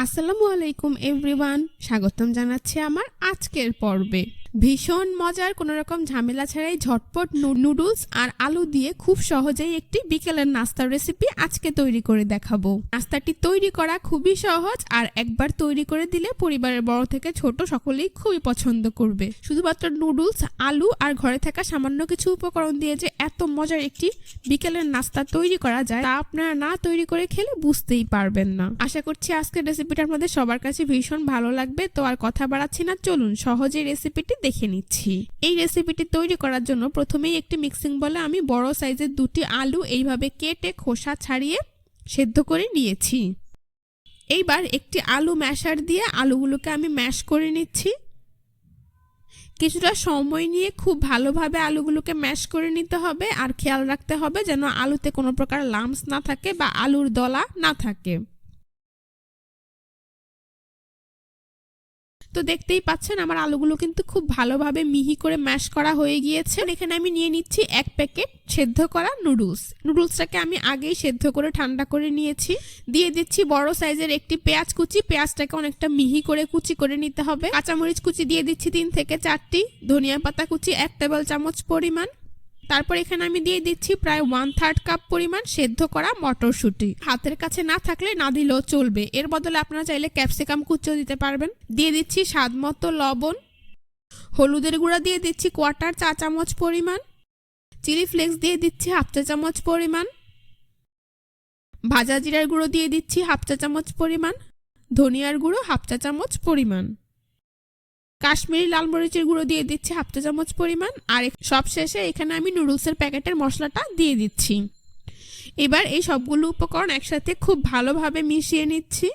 আসসালামু আলাইকুম এভরিওয়ান, স্বাগতম জানাচ্ছি আমার আজকের পর্বে। ভীষণ মজার, কোনো রকম ঝামেলা ছাড়াই ঝটপট নুডলস আর আলু দিয়ে খুব সহজেই একটি বিকেলের নাস্তার রেসিপি আজকে তৈরি করে দেখাবো। নাস্তাটি তৈরি করা খুবই সহজ, আর একবার তৈরি করে দিলে পরিবারের বড় থেকে ছোট সকলেই খুবই পছন্দ করবে। শুধুমাত্র নুডলস, আলু আর ঘরে থাকা সামান্য কিছু উপকরণ দিয়ে যে এত মজার একটি বিকেলের নাস্তা তৈরি করা যায় তা আপনারা না তৈরি করে খেলে বুঝতেই পারবেন না। আশা করছি আজকের রেসিপিটা আপনাদের সবার কাছে ভীষণ ভালো লাগবে। তো আর কথা বাড়াচ্ছি না, চলুন সহজেই রেসিপিটি দেখে নিচ্ছি। এই রেসিপিটি তৈরি করার জন্য প্রথমেই একটি মিক্সিং বলে আমি বড় সাইজের দুটি আলু এইভাবে কেটে খোসা ছাড়িয়ে সেদ্ধ করে নিয়েছি। এইবার একটি আলু ম্যাশার দিয়ে আলুগুলোকে আমি ম্যাশ করে নিচ্ছি। কিছুটা সময় নিয়ে খুব ভালোভাবে আলুগুলোকে ম্যাশ করে নিতে হবে, আর খেয়াল রাখতে হবে যেন আলুতে কোনো প্রকার লাম্পস না থাকে বা আলুর দলা না থাকে। তো দেখতেই পাচ্ছেন আমার আলুগুলো কিন্তু খুব ভালোভাবে মিহি করে ম্যাশ করা হয়ে গিয়েছে। এখানে আমি নিয়ে নিচ্ছি 1 প্যাকেট সেদ্ধ করা নুডলসটাকে আমি আগেই সেদ্ধ করে ঠান্ডা করে নিয়েছি। দিয়ে দিচ্ছি বড় সাইজের একটি পেঁয়াজ কুচি, পেঁয়াজটাকে অনেকটা মিহি করে কুচি করে নিতে হবে। কাঁচামরিচ কুচি দিয়ে দিচ্ছি 3 থেকে 4টি, ধনিয়া পাতা কুচি 1 টেবিল চামচ পরিমাণ। তারপর এখানে আমি দিয়ে দিচ্ছি প্রায় 1/3 কাপ পরিমাণ সেদ্ধ করা মটরশুঁটি। হাতের কাছে না থাকলে না দিলেও চলবে, এর বদলে আপনারা চাইলে ক্যাপসিকাম কুচিও দিতে পারবেন। দিয়ে দিচ্ছি স্বাদ মতো লবণ। হলুদের গুঁড়া দিয়ে দিচ্ছি 1/4 চা চামচ পরিমাণ। চিলি ফ্লেক্স দিয়ে দিচ্ছি 1/2 চা চামচ পরিমাণ। ভাজা জিরার গুঁড়ো দিয়ে দিচ্ছি 1/2 চা চামচ পরিমাণ। ধনিয়ার গুঁড়ো 1/2 চা চামচ পরিমাণ। কাশ্মীরি লাল মরিচের গুঁড়ো দিয়ে দিচ্ছি 1/2 চা চামচ পরিমাণ। আর সবশেষে এখানে আমি নুডলসের প্যাকেটের মশলাটা দিয়ে দিচ্ছি। এবার এই সবগুলো উপকরণ একসাথে খুব ভালোভাবে মিশিয়ে নিচ্ছি।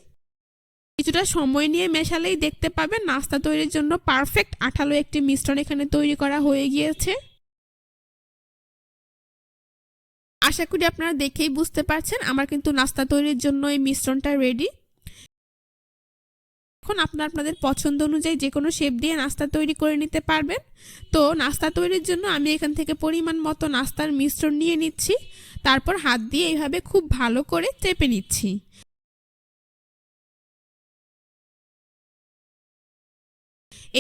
কিছুটা সময় নিয়ে মেশালেই দেখতে পাবেন নাস্তা তৈরির জন্য পারফেক্ট আঠালো একটি মিশ্রণ এখানে তৈরি করা হয়ে গিয়েছে। আশা করি আপনারা দেখেই বুঝতে পারছেন আমার কিন্তু নাস্তা তৈরির জন্য এই মিশ্রণটা রেডি। এখন আপনাদের পছন্দ অনুযায়ী যে কোনো শেপ দিয়ে নাস্তা তৈরি করে নিতে পারবেন। তো নাস্তা তৈরির জন্য আমি এখান থেকে পরিমাণ মতো নাস্তার মিশ্রণ নিয়ে নিচ্ছি। তারপর হাত দিয়ে এইভাবে খুব ভালো করে চেপে নিচ্ছি।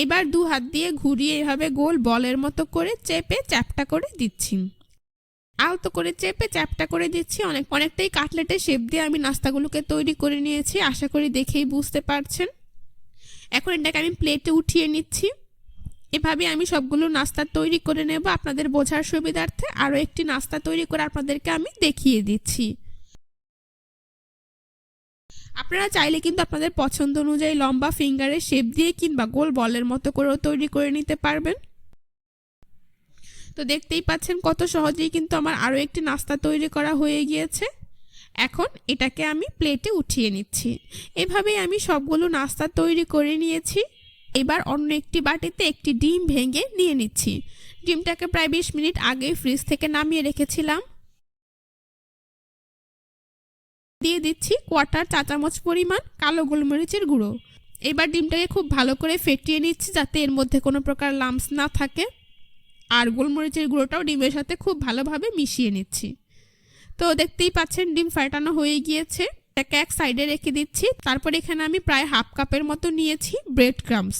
এবার 2 হাত দিয়ে ঘুরিয়ে এইভাবে গোল বলের মতো করে চেপে চ্যাপটা করে দিচ্ছি। আলতো করে চেপে চ্যাপটা করে দিচ্ছি। অনেকটাই কাটলেটের শেপ দিয়ে আমি নাস্তাগুলোকে তৈরি করে নিয়েছি, আশা করি দেখেই বুঝতে পারছেন। এখন এটাকে আমি প্লেটে উঠিয়ে নিচ্ছি। এভাবে আমি সবগুলো নাস্তা তৈরি করে নেব। আপনাদের বোঝার সুবিধার্থে আরও একটি নাস্তা তৈরি করে আপনাদেরকে আমি দেখিয়ে দিচ্ছি। আপনারা চাইলে কিন্তু আপনাদের পছন্দ অনুযায়ী লম্বা ফিঙ্গারের শেপ দিয়ে কিংবা গোল বলের মতো করেও তৈরি করে নিতে পারবেন। তো দেখতেই পাচ্ছেন কত সহজেই কিন্তু আমার আরও একটি নাস্তা তৈরি করা হয়ে গিয়েছে। এখন এটাকে আমি প্লেটে উঠিয়ে নিচ্ছি। এভাবেই আমি সবগুলো নাস্তা তৈরি করে নিয়েছি। এবার অন্য একটি বাটিতে একটি ডিম ভেঙে নিয়ে নিচ্ছি। ডিমটাকে প্রায় 20 মিনিট আগেই ফ্রিজ থেকে নামিয়ে রেখেছিলাম। দিয়ে দিচ্ছি 1/4 চা চামচ পরিমাণ কালো গোলমরিচের গুঁড়ো। এবার ডিমটাকে খুব ভালো করে ফেটিয়ে নিচ্ছি যাতে এর মধ্যে কোনো প্রকার লাম্পস না থাকে। আর গোলমরিচের গুঁড়োটাও ডিমের সাথে খুব ভালোভাবে মিশিয়ে নিচ্ছি। তো দেখতেই পাচ্ছেন ডিম ফাটানো হয়ে গিয়েছে। এটাকে এক সাইডে রেখে দিচ্ছি। তারপর এখানে আমি প্রায় 1/2 কাপের মতো নিয়েছি ব্রেড ক্রাম্বস।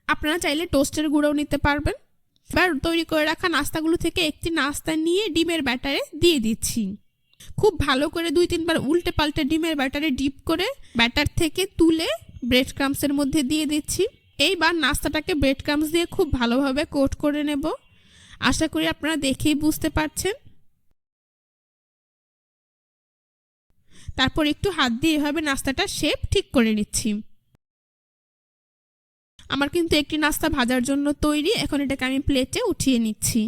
আপনারা চাইলে টোস্টের গুঁড়োও নিতে পারবেন। এবার তৈরি করে রাখা নাস্তাগুলো থেকে একটি নাস্তা নিয়ে ডিমের ব্যাটারে দিয়ে দিচ্ছি। খুব ভালো করে 2-3 বার উল্টে পাল্টে ডিমের ব্যাটারে ডিপ করে ব্যাটার থেকে তুলে ব্রেড ক্রাম্বসের মধ্যে দিয়ে দিচ্ছি। এইবার নাস্তাটাকে ব্রেড ক্রাম্বস দিয়ে খুব ভালোভাবে কোট করে নেব। আশা করি আপনারা দেখেই বুঝতে পারছেন। তারপর একটু হাত দিয়ে এভাবে নাস্তাটা শেপ ঠিক করে নিচ্ছি। আমার কিন্তু একটি নাস্তা ভাজার জন্য তৈরি। এখন এটাকে আমি প্লেটে উঠিয়ে নিচ্ছি।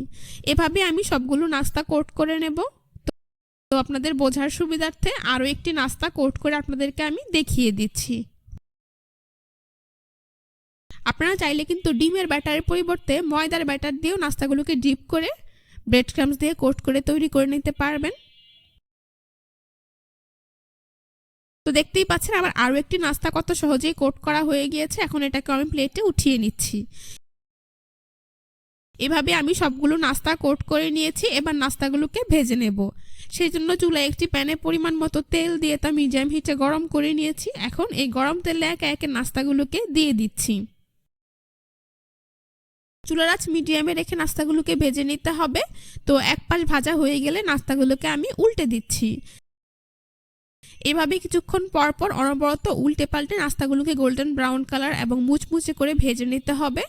এভাবে আমি সবগুলো নাস্তা কোট করে নেব। তো আপনাদের বোঝার সুবিধার্থে আরও একটি নাস্তা কোট করে আপনাদেরকে আমি দেখিয়ে দিচ্ছি। আপনারা চাইলে কিন্তু ডিমের ব্যাটারের পরিবর্তে ময়দার ব্যাটার দিয়েও নাস্তাগুলোকে ডিপ করে ব্রেড ক্রাম্বস দিয়ে কোট করে তৈরি করে নিতে পারবেন। তো দেখতেই পাচ্ছেন আমার আরও একটি নাস্তা কত সহজেই কোট করা হয়ে গিয়েছে। এখন এটাকে আমি প্লেটে উঠিয়ে নিচ্ছি। এভাবে আমি সবগুলো নাস্তা কোট করে নিয়েছি। এবার নাস্তাগুলোকে ভেজে নেব। সেই জন্য চুলায় একটি প্যানে পরিমাণ মতো তেল দিয়ে তা মিডিয়াম হিটে গরম করে নিয়েছি। এখন এই গরম তেলে একে একে নাস্তাগুলোকে দিয়ে দিচ্ছি। চুলার আঁচ মিডিয়ামে রেখে নাস্তাগুলোকে ভেজে নিতে হবে। তো এক পাশ ভাজা হয়ে গেলে নাস্তাগুলোকে আমি উল্টে দিচ্ছি। এভাবে কিছুক্ষণ পর পর অনবরত উল্টে পাল্টে নাস্তাগুলোকে গোল্ডেন ব্রাউন কালার এবং মুচমুচে করে ভেজে নিতে হবে।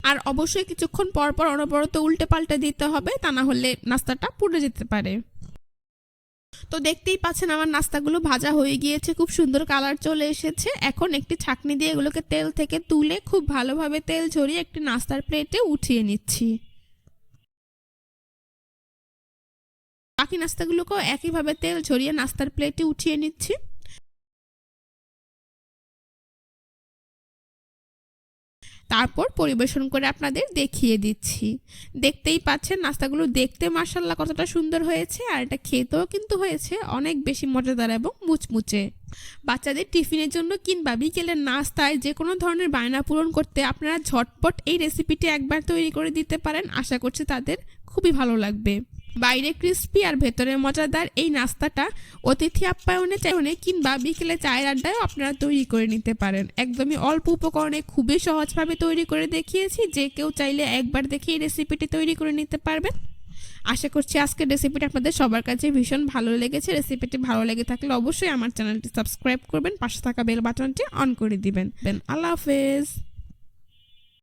আর অবশ্যই কিছুক্ষণ পর পর অনবরত উল্টে পাল্টে দিতে হবে, তা না হলে নাস্তাটা পুড়ে যেতে পারে। তো দেখতেই পাচ্ছেন আমার নাস্তাগুলো ভাজা হয়ে গিয়েছে, খুব সুন্দর কালার চলে এসেছে। এখন একটি ছাঁকনি দিয়ে এগুলোকে তেল থেকে তুলে খুব ভালোভাবে তেল ঝরিয়ে একটি নাস্তার প্লেটে উঠিয়ে নিচ্ছি। বাকি নাস্তাগুলোকেও একইভাবে তেল ঝরিয়ে নাস্তার প্লেটে উঠিয়ে নিচ্ছি। তারপর পরিবেশন করে আপনাদের দেখিয়ে দিচ্ছি। দেখতেই পাচ্ছেন নাস্তাগুলো দেখতে মাশাআল্লাহ কতটা সুন্দর হয়েছে, আর এটা খেতেও কিন্তু হয়েছে অনেক বেশি মজাদার এবং মুচমুচে। বাচ্চাদের টিফিনের জন্য কিংবা বিকেলের নাস্তায় যে কোনো ধরনের বায়না পূরণ করতে আপনারা ঝটপট এই রেসিপিটি একবার তৈরি করে দিতে পারেন। আশা করছি তাদের খুবই ভালো লাগবে। বাইরে ক্রিস্পি আর ভেতরে মজাদার এই নাস্তাটা অতিথি আপ্যায়নে চায়নে কিংবা বিকেলে চায়ের আড্ডায়ও আপনারা তৈরি করে নিতে পারেন। একদমই অল্প উপকরণে খুবই সহজভাবে তৈরি করে দেখিয়েছি, যে কেউ চাইলে একবার দেখে এই রেসিপিটি তৈরি করে নিতে পারবেন। আশা করছি আজকের রেসিপিটি আপনাদের সবার কাছে ভীষণ ভালো লেগেছে। রেসিপিটি ভালো লেগে থাকলে অবশ্যই আমার চ্যানেলটি সাবস্ক্রাইব করবেন, পাশে থাকা বেল বাটনটি অন করে দিবেন। আল্লাহ হাফেজ।